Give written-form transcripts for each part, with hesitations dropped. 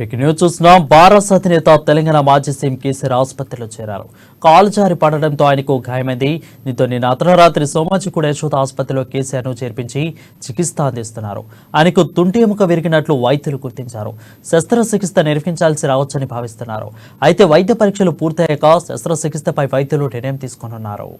Breaking news చూస్తున్నాం. భారత అధినేత తెలంగాణ మాజీ సీఎం కేసీఆర్ ఆసుపత్రిలో చేరారు. కాలు జారి పడడంతో ఆయనకు గాయమైంది. దీంతో నిన్న అర్ధరాత్రి సోమాజిగూడ యశోద ఆసుపత్రిలో కేసీఆర్ ను చేర్పించి చికిత్స అందిస్తున్నారు. ఆయనకు తుంటి ఎముక విరిగినట్లు వైద్యులు గుర్తించారు. శస్త్రచికిత్స నిర్వహించాల్సి రావచ్చని భావిస్తున్నారు. అయితే వైద్య పరీక్షలు పూర్తయ్యాక శస్త్రచికిత్సపై వైద్యులు నిర్ణయం తీసుకోనున్నారు.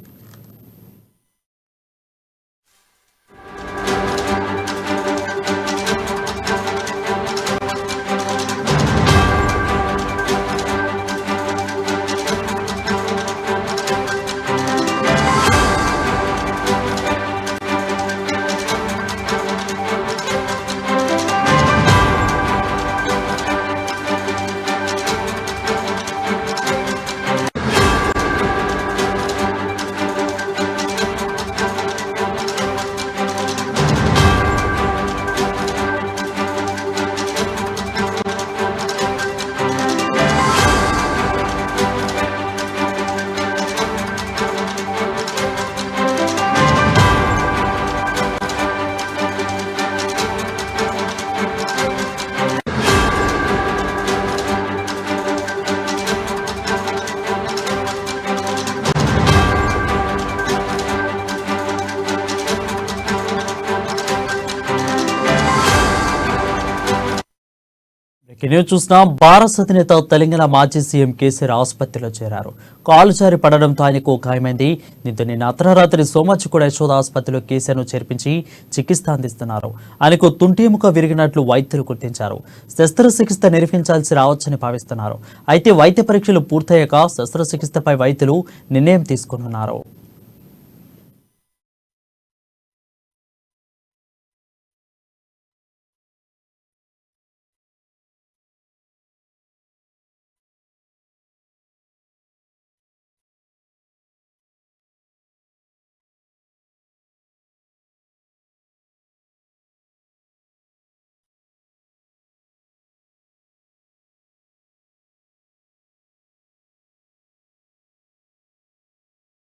న్యూస్ చూస్తున్నాం. భారత అధినేత తెలంగాణ మాజీ సీఎం కేసీఆర్ ఆసుపత్రిలో చేరారు. కాలు జారి పడడంతో ఆయనకు గాయమైంది. దీంతో నిన్న అర్ధరాత్రి సోమాజిగూడ యశోద ఆసుపత్రిలో కేసీఆర్ ను చేర్పించి చికిత్స అందిస్తున్నారు. ఆయనకు తుంటి ఎముక విరిగినట్లు వైద్యులు గుర్తించారు. శస్త్రచికిత్స నిర్వహించాల్సి రావచ్చని భావిస్తున్నారు. అయితే వైద్య పరీక్షలు పూర్తయ్యాక శస్త్రచికిత్సపై వైద్యులు నిర్ణయం తీసుకున్నారు.